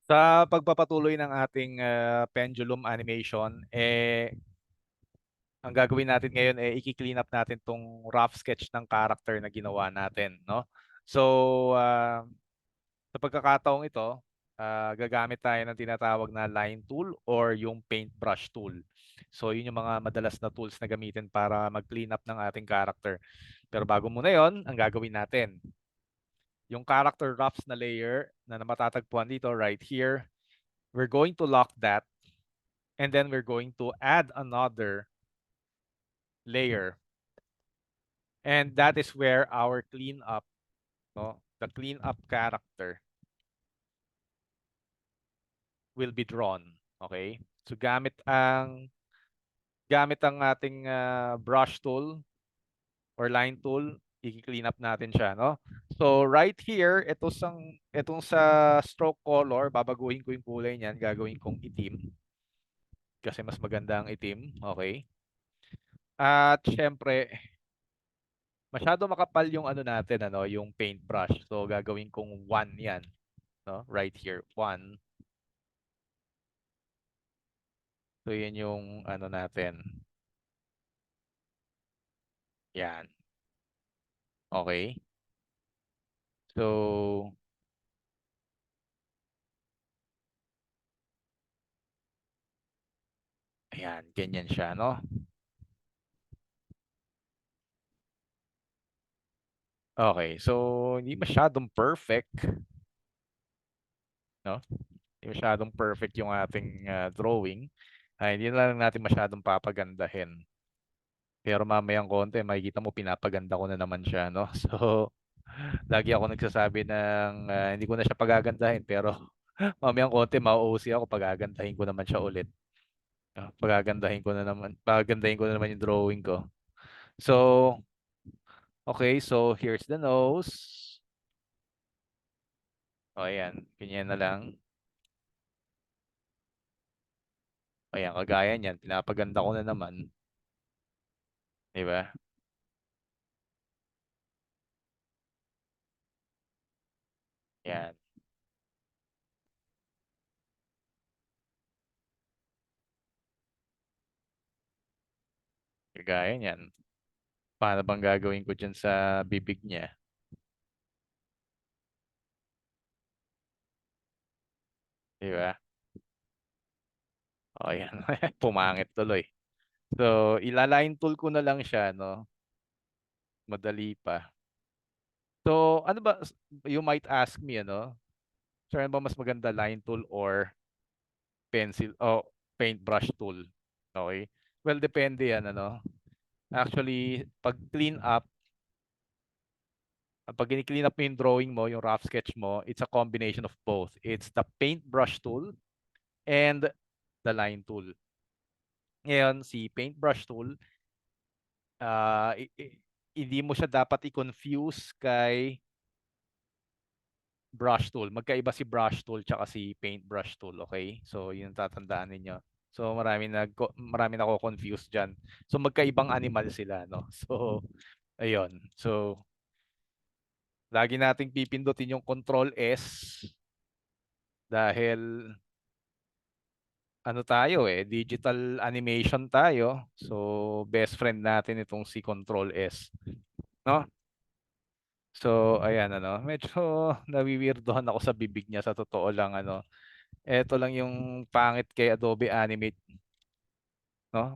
Sa pagpapatuloy ng ating pendulum animation, ang gagawin natin ngayon i-clean up natin tong rough sketch ng character na ginawa natin, no? So, sa pagkakataong ito, gagamit tayo ng tinatawag na line tool or yung paintbrush tool. So, yun yung mga madalas na tools na gamitin para mag-clean up ng ating character. Pero bago muna yon, ang gagawin natin, yung character roughs na layer na matatagpuan dito right here, we're going to lock that and then we're going to add another layer. And that is where our cleanup, no, the cleanup character will be drawn. Okay? So gamit ang ating brush tool or line tool, i-clean up natin siya, no? So right here, itong sa stroke color, babaguhin ko yung kulay niyan, gagawin kong itim kasi mas maganda ang itim, okay? At syempre, masyado makapal yung ano natin, yung paintbrush. So gagawin kong 1 'yan, no? Right here, 1. So yan yung ano natin. Yan. Okay? So ayan, ganyan siya, no? Okay, so hindi masyadong perfect, no? Hindi masyadong perfect yung ating drawing. Hindi na lang natin masyadong papagandahin. Pero mamayang konti, makikita mo pinapaganda ko na naman siya, no? So, lagi ako nagsasabi ng hindi ko na siya pagagandahin, pero mamayang konti mauusi ako, pagagandahin ko naman siya ulit. Pagagandahin ko na naman yung drawing ko. So, okay, so here's the nose. O, ayan, ganyan na lang. Ayan, kagaya niyan, pinapaganda ko na naman. Di ba? Yan, kagaya niyan. Paano bang gagawin ko dyan sa bibig niya? Di ba? O, ayan, pumangit tuloy. So, ilaline tool ko na lang siya, no? Madali pa. So, ano ba, you might ask me, sir, ano ba mas maganda, line tool or pencil o paintbrush tool? Okay? Well, depende yan, Actually, pag clean up mo yung drawing mo, yung rough sketch mo, it's a combination of both. It's the paintbrush tool and the line tool. Ngayon, si paintbrush tool, ah, i- i- hindi mo siya dapat i-confuse kay brush tool. Magkaiba si brush tool tsaka si paintbrush tool, okay? So, yun ang tatandaan ninyo. So, marami na confuse diyan. So, magkaibang animal sila, no? So, ayun. So, lagi nating pipindutin yung Control S dahil ano tayo digital animation tayo. So, best friend natin itong si Control S, no? So, ayan medyo nawiwirdohan ako sa bibig niya sa totoo lang Ito lang yung pangit kay Adobe Animate, no?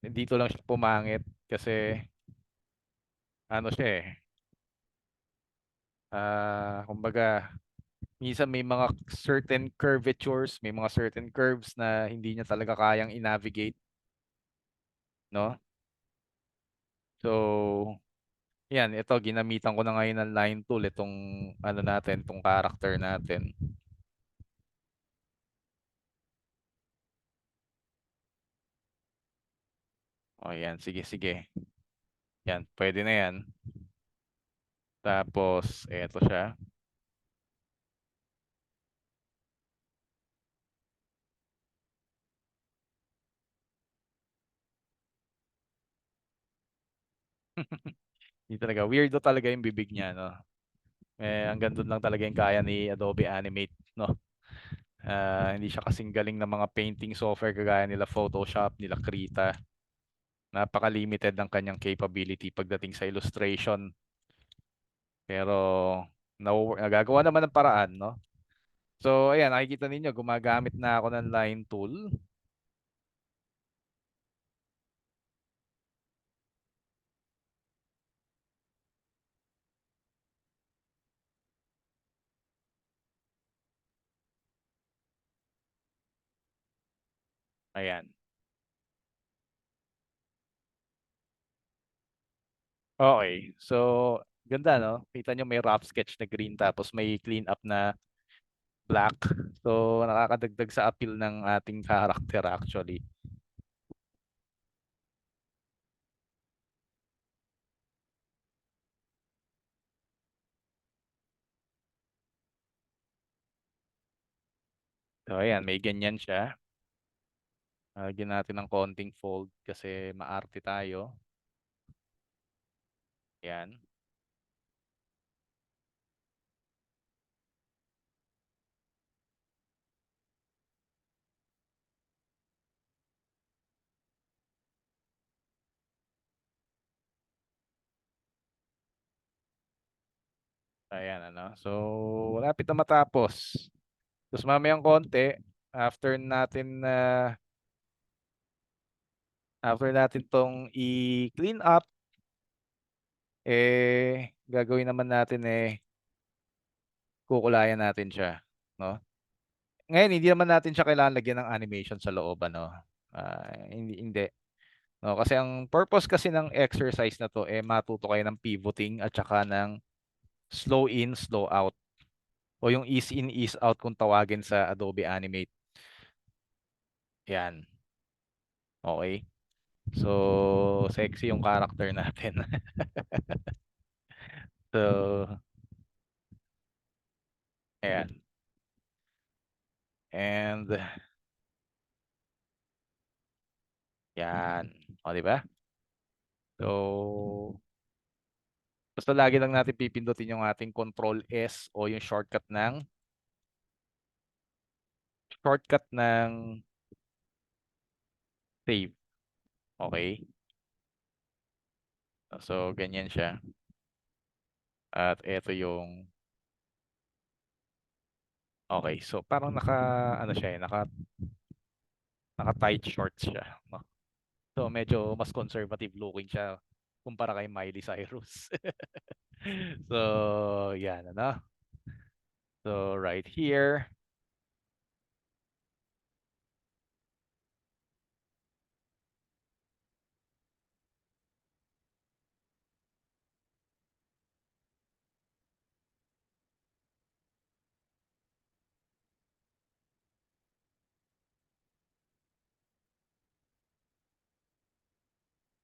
Dito lang siya pumangit kasi ano siya kumbaga minsan may mga certain curvatures, may mga certain curves na hindi niya talaga kayang i-navigate, no? So, yan, ito ginamitan ko na ngayon ng line tool itong itong character natin. O yan, sige, sige. Yan, pwede na yan. Tapos, eto siya. Hindi talaga, weirdo talaga yung bibig niya, no? Hanggang doon lang talaga yung kaya ni Adobe Animate, no? Hindi siya kasing galing ng mga painting software kagaya nila Photoshop, nila Krita. Napaka-limited ng kanyang capability pagdating sa illustration. Pero nagagawa naman ng paraan, no? So, ayan, nakikita ninyo, gumagamit na ako ng line tool. Ayan. Okay. So, ganda, no? Kita nyo may rough sketch na green tapos may clean up na black. So, nakakadagdag sa appeal ng ating character actually. So, ayan, may ganyan siya. Lagyan natin ng konting fold kasi maarte tayo. Ayan. Ayan, ano. So, malapit na matapos. Tapos mamayang konti, after natin tong i-clean up, gagawin naman natin kukulayan natin siya, no? Ngayon, hindi naman natin siya kailangan lagyan ng animation sa loob, ano? Hindi. No, kasi ang purpose kasi ng exercise na to, matuto kayo ng pivoting at saka ng slow in, slow out. O yung ease in, ease out kung tawagin sa Adobe Animate. Yan. Okay. So, sexy yung character natin. So, ayan. And, yan. O, di ba? So, basta lagi lang natin pipindutin yung ating Control S o yung shortcut ng save. Okay? So, ganyan siya. At ito yung okay. So, parang ano siya naka tight shorts siya, no? So, medyo mas conservative looking siya kumpara kay Miley Cyrus. So, yan, ano? So, right here,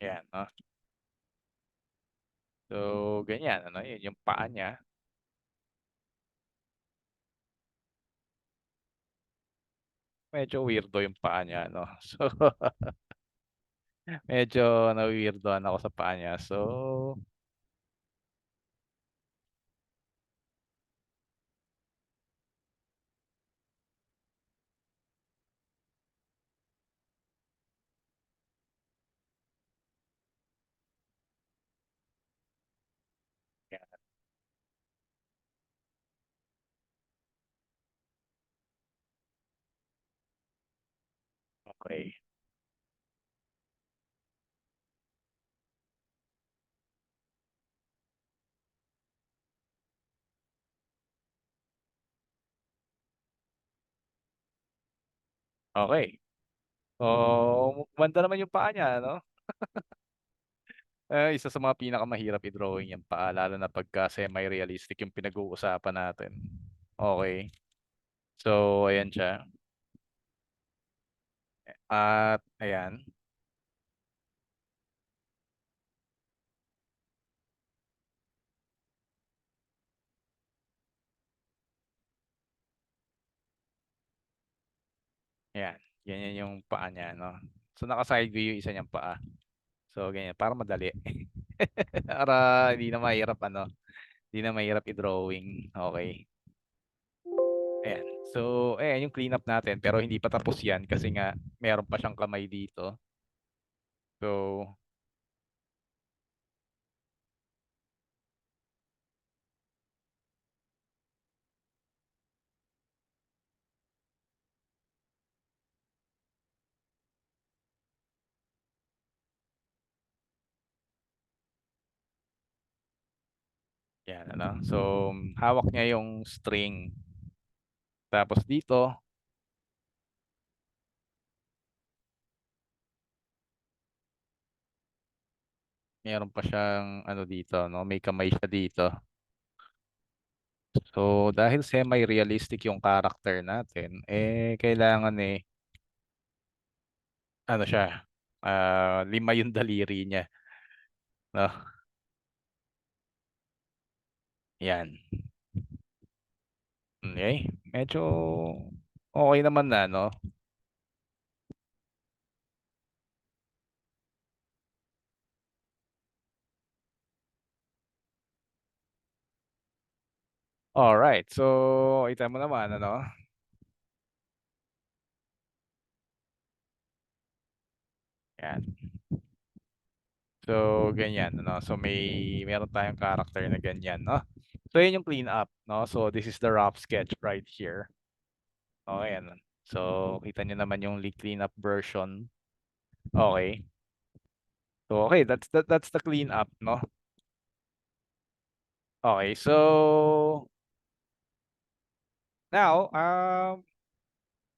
yan, no? So, ganyan, ano? Yun yung paa niya. Medyo weirdo yung paa niya, no? So, medyo na-weirdoan ako sa paa niya. So, yan, okay. Okay. So, gumanda naman yung paa niya, no? Isa sa mga pinakamahirap i-drawing yung paa, lalo na pagka semi-realistic yung pinag-uusapan natin. Okay. So, ayan siya. At, ayan. Ayan. Ganyan yung paa niya, no? So, naka-side view yung isa niyang paa. So, ganyan. Para madali. Para hindi na mahirap, ano? Hindi na mahirap i-drawing. Okay. Ayan. So, yung clean up natin pero hindi pa tapos yan kasi nga meron pa siyang kamay dito. So, yan ano. So, hawak niya yung string. Tapos dito, meron pa siyang ano dito, no? May kamay siya dito. So, dahil semi-realistic yung character natin, kailangan ano siya, lima yung daliri niya, no? Yan. Okay. Medyo okay naman na, no? Alright. So, ita mo naman, ano? Yan. So, ganyan, ano? So, meron tayong character na ganyan, no? So, yun yung clean up, no? So, this is the rough sketch right here. Okay, ano? So, kita nyo naman yung clean up version. Okay. So, okay, that's the clean up, no? Okay, so now,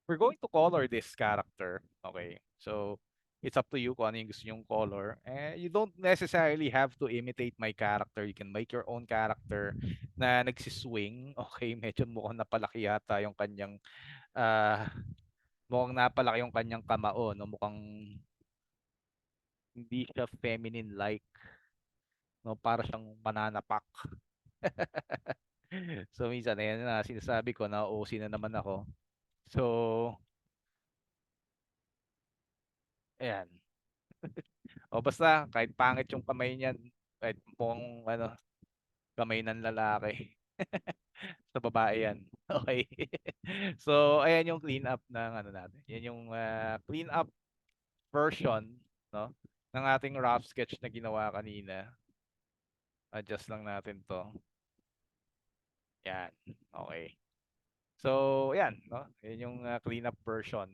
we're going to color this character. Okay, so it's up to you kung ano yung gusto nyong color. You don't necessarily have to imitate my character. You can make your own character na nagsiswing. Okay, medyo mukhang napalaki yata yung kanyang, ah, mukhang napalaki yung kanyang kamao, no? Mukhang hindi siya feminine-like, no? Para siyang mananapak. So minsan ayan na sinasabi ko na OC na naman ako. So ayan. O basta kahit pangit yung kamay niyan, kahit mukhang ano, kamay ng lalaki. Sa babae yan. Okay. So ayan yung clean up ng ano natin. Yan yung clean up version, no, ng ating rough sketch na ginawa kanina. Adjust lang natin 'to. Yan. Okay. So, yan, no? Yan yung clean up version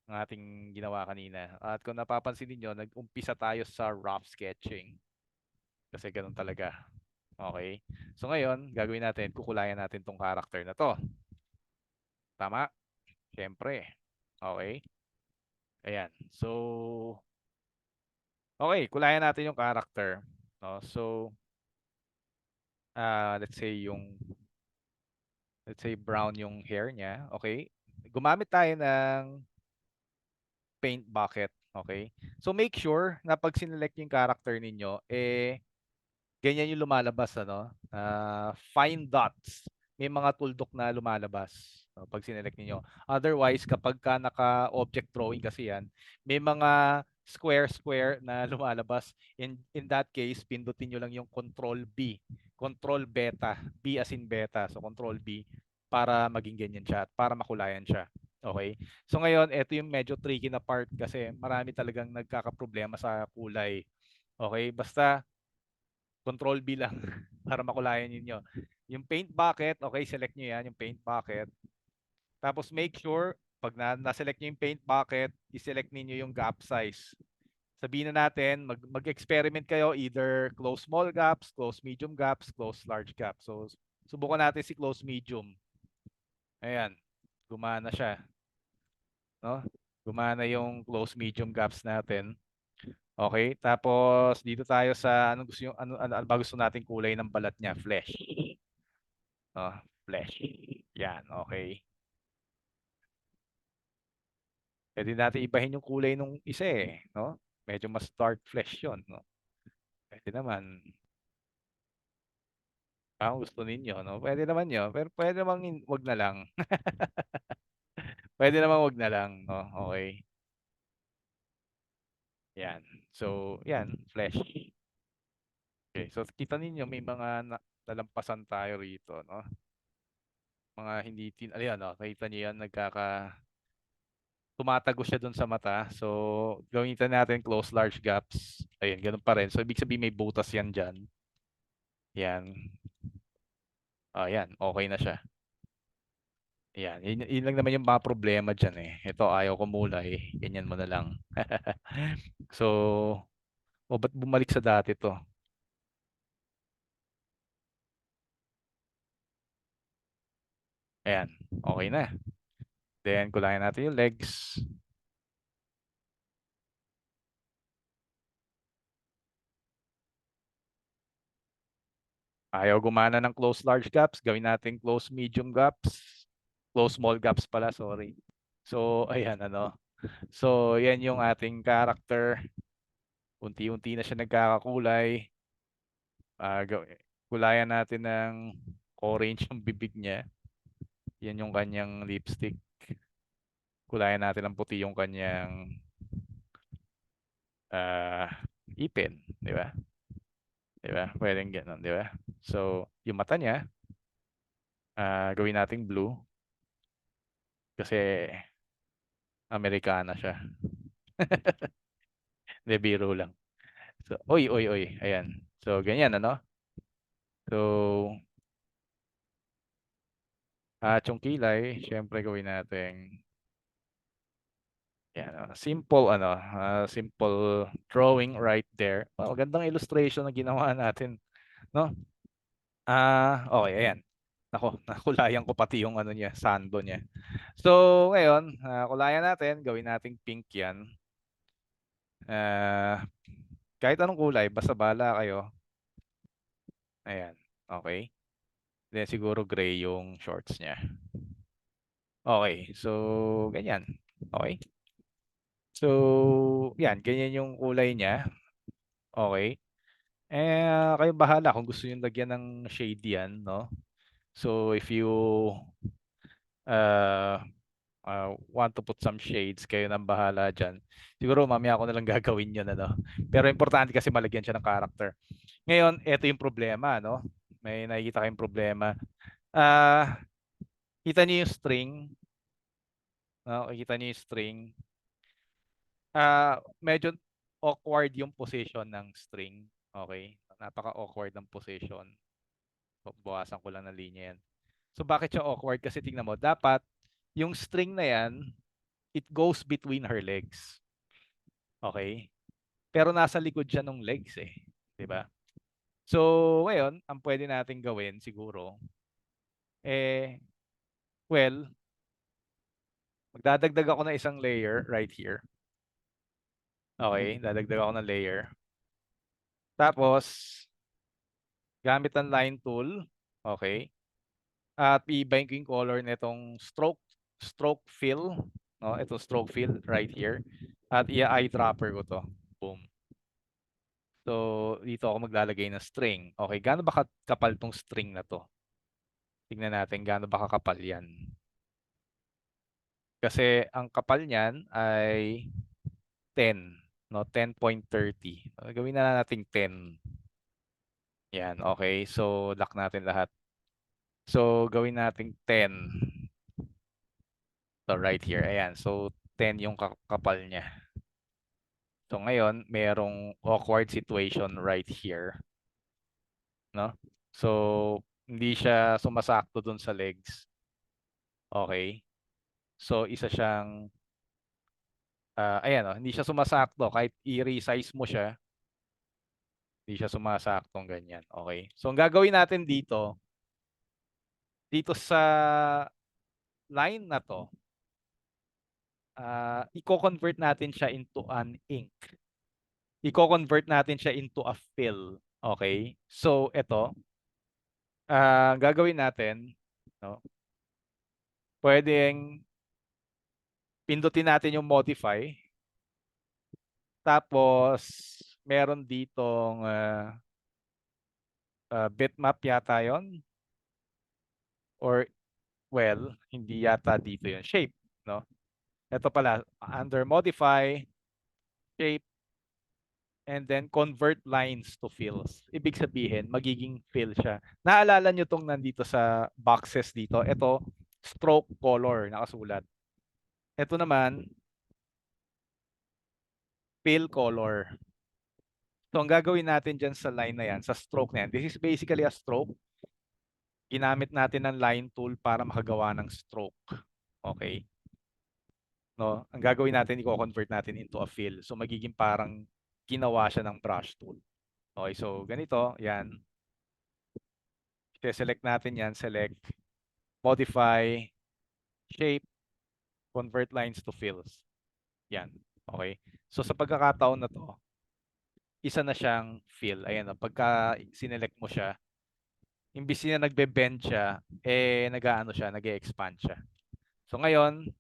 ng ating ginawa kanina. At kung napapansin niyo, nag-umpisa tayo sa rough sketching kasi ganun talaga. Okay? So ngayon, gagawin natin, kukulayan natin tong character na to. Tama? Siyempre. Okay? Ayan. So, okay, kulayan natin yung character. No? So, let's say brown yung hair niya. Okay? Gumamit tayo ng paint bucket. Okay? So make sure na pag sinelect yung character ninyo, ganyan yung lumalabas, ano? Fine dots. May mga tuldok na lumalabas, no, pag sinelect niyo. Otherwise, kapag ka naka-object drawing kasi yan, may mga square na lumalabas. In that case, pindutin niyo lang yung Control B. Control Beta. B as in beta. So, Control B para maging ganyan siya at para makulayan siya. Okay? So, ngayon, ito yung medyo tricky na part kasi marami talagang nagkakaproblema sa kulay. Okay? Basta Control B lang para makulayan ninyo. Yung paint bucket, okay, select nyo yan, yung paint bucket. Tapos make sure, pag na-select nyo yung paint bucket, i-select niyo yung gap size. Sabihin na natin, mag-experiment kayo, either close small gaps, close medium gaps, close large gaps. So, subukan natin si close medium. Ayan, gumana siya. No? Gumana yung close medium gaps natin. Okay, tapos dito tayo sa ano ba gusto nating kulay ng balat niya, flesh. Oh, flesh. Yan, okay. Pwede natin ibahin yung kulay nung isa no? Medyo mas dark flesh 'yon, no? Pwede naman. Gusto ninyo, no? Pwede naman 'yon, pero pwede namang wag na lang. Pwede namang wag na lang, no? Okay. Yan. So, yan, flesh. Okay, so kita ninyo may mga nalampasan tayo rito, no? Mga hindi ayan, nakita niyo yan, tumatago siya dun sa mata. So, gamitan natin close large gaps. Ayun, ganun pa rin. So, ibig sabihin may butas yan dyan. Yan. Yan, okay na siya. Yan, yun lang naman yung mga problema dyan eh. Ito, ayaw ko mulay. Ganyan mo na lang. So, ba't bumalik sa dati to? Ayan, okay na. Then, kulayan natin yung legs. Ayaw gumana ng close large gaps. Gawin natin close medium gaps. Close small gaps pala, sorry. So, ayan, So, yan yung ating character. Unti-unti na siya nagkakakulay. Kulayan natin ng orange yung bibig niya. Yan yung kanyang lipstick. Kulayan natin ng puti yung kanyang ah, ipin. Di ba? Di ba? Pwedeng ganun, di ba? So, yung mata niya, gawin nating blue. Kasi Amerikana siya. Hindi, biro lang. So, oy, oy, oy. Ayan. So, ganyan, So, at yung kilay, syempre gawin natin yan, simple drawing right there. Oh, magandang illustration na ginawa natin, no? Okay, ayan. Nako, nakulayan ko pati yung niya, sando niya. So, ngayon, kulayan natin, gawin nating pink 'yan. Ah, kahit anong kulay, basta bala kayo. Ayan, okay. Then siguro gray yung shorts niya. Okay, so ganyan. Okay. So, yan, ganyan yung kulay niya. Okay. Kayo bahala kung gusto niyo lagyan ng shade yan, no? So, if you uh, want to put some shades, kayo nang bahala dyan. Siguro mamaya ako na lang gagawin yun, Pero importante kasi malagyan siya ng character. Ngayon, ito yung problema, no? May nakikita kayong problema. Kita niyo yung string, no? Kita niyo yung string. Medyo awkward yung position ng string. Okay? Napaka-awkward ng position. So, bawasan ko lang ng linya yan. So, bakit siya awkward? Kasi tingnan mo, dapat yung string na yan, it goes between her legs. Okay? Pero nasa likod siya ng legs eh. 'Di ba? So, ngayon, ang pwede nating gawin siguro, eh, well, magdadagdag ako ng isang layer right here. Okay? Dadagdag ako ng layer. Tapos, gamit ang line tool. Okay? At iibahin ko yung color nitong stroke fill. No? Itong stroke fill right here. At i-eyedropper ko to. Boom. So, dito ako maglalagay ng string. Okay, gaano ba kapal tong string na to? Tingnan natin gaano ba kakapal yan. Kasi ang kapal niyan ay 10, no? 10.30. Gawin na lang nating 10. Yan, okay. So, lock natin lahat. So, gawin nating 10. So, right here. Ayan. So, 10 yung kapal niya. So, ngayon, merong awkward situation right here. No? So, hindi siya sumasakto dun sa legs. Okay. So, isa siyang, ayan, hindi siya sumasakto. Kahit i-resize mo siya, hindi siya sumasaktong ganyan. Okay. So, ang gagawin natin dito sa line na to, i-convert natin siya into an ink. I-convert natin siya into a fill. Okay. So, ito, gagawin natin, no? Pwedeng pindutin natin yung modify. Tapos, meron ditong bitmap yata yon, or well, hindi yata dito yung shape, no? Ito pala, under modify, shape, and then convert lines to fills. Ibig sabihin, magiging fill siya. Naalala nyo tong nandito sa boxes dito. Ito, stroke color, nakasulat. Ito naman, fill color. So, ang gagawin natin dyan sa line na yan, sa stroke na yan, this is basically a stroke. Ginamit natin ang line tool para makagawa ng stroke. Okay? No? Ang gagawin natin, i-convert natin into a fill. So, magiging parang ginawa siya ng brush tool. Okay, so ganito, yan. I-select natin yan, select, modify, shape, convert lines to fills. Yan. Okay. So sa pagkakataon na to, isa na siyang fill. Ayan, pagka sinelect mo siya, imbis na nagbe-bend siya, nag-aano siya, nag-expand siya. So ngayon,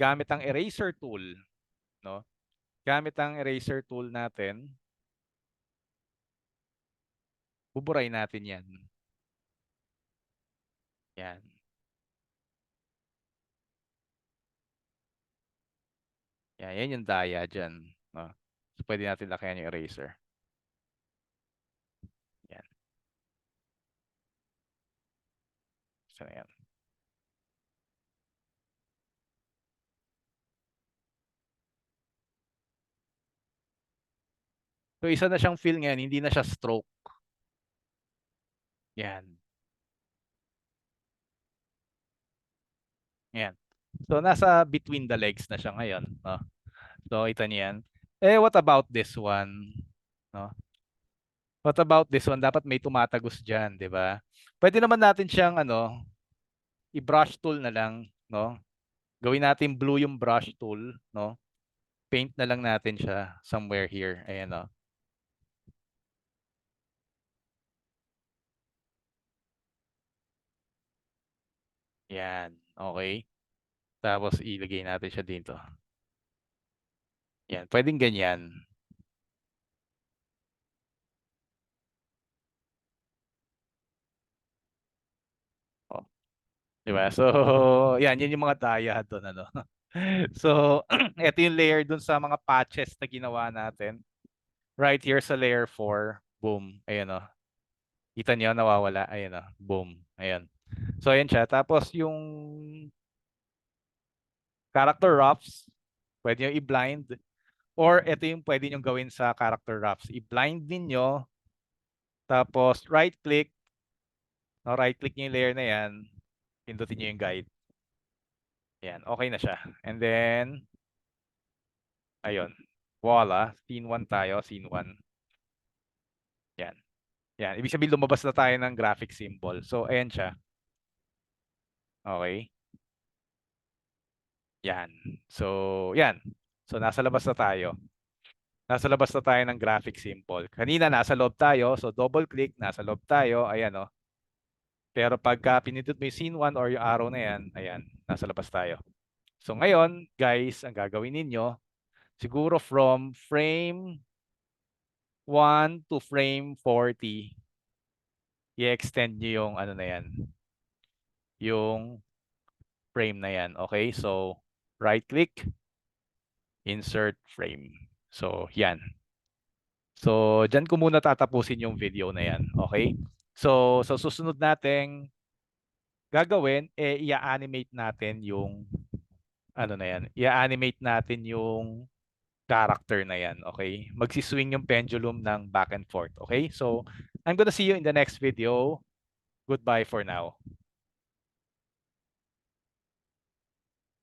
gamit ang eraser tool, no? Gamit ang eraser tool natin, buburay natin yan. Yan. Yan yung daya dyan. No? So pwede natin lakayan yung eraser. Yan. So yan. So isa na siyang fill ngayon, hindi na siya stroke. Yan. Yan. So nasa between the legs na siya ngayon, no? So ito niyan. What about this one? No? What about this one? Dapat may tumatagos diyan, 'di ba? Pwede naman natin siyang i-brush tool na lang, no? Gawin natin blue yung brush tool, no? Paint na lang natin siya somewhere here. Ayan, no? Yan. Okay. Tapos ilagay natin siya dito. Yan. Pwedeng ganyan. Oh. 'Di ba? So, yan yung mga daya doon, ano. So, ito yung layer dun sa mga patches na ginawa natin. Right here sa layer 4, boom. Ayan o. Kita niyo, nawawala. Ayan o. Boom. Ayan. So, ayan siya. Tapos yung character roughs, pwede nyo i-blind. Or ito yung pwede nyo gawin sa character roughs. I-blind ninyo. Tapos right-click. No, right-click nyo yung layer na yan. Pindutin nyo yung guide. Ayan. Okay na siya. And then, ayun. Voila. Scene 1 tayo. Scene 1. Yan. Yan. Ibig sabihin lumabas na tayo ng graphic symbol. So, ayan siya. Okay. Yan. So, yan. So, nasa labas na tayo. Nasa labas na tayo ng graphic symbol. Kanina, nasa loob tayo. So, double click. Nasa loob tayo. Ayan, oh. Pero pagka pinindot mo yung scene 1 or yung arrow na yan, ayan, nasa labas tayo. So, ngayon, guys, ang gagawin ninyo, siguro from frame 1 to frame 40, i-extend nyo yung ano na yan, yung frame na yan. Okay? So, right-click, insert frame. So, yan. So, dyan ko muna tatapusin yung video na yan. Okay? So, sa susunod nating gagawin, i-animate natin yung ano na yan. I-animate natin yung character na yan. Okay? Magsiswing yung pendulum ng back and forth. Okay? So, I'm gonna see you in the next video. Goodbye for now.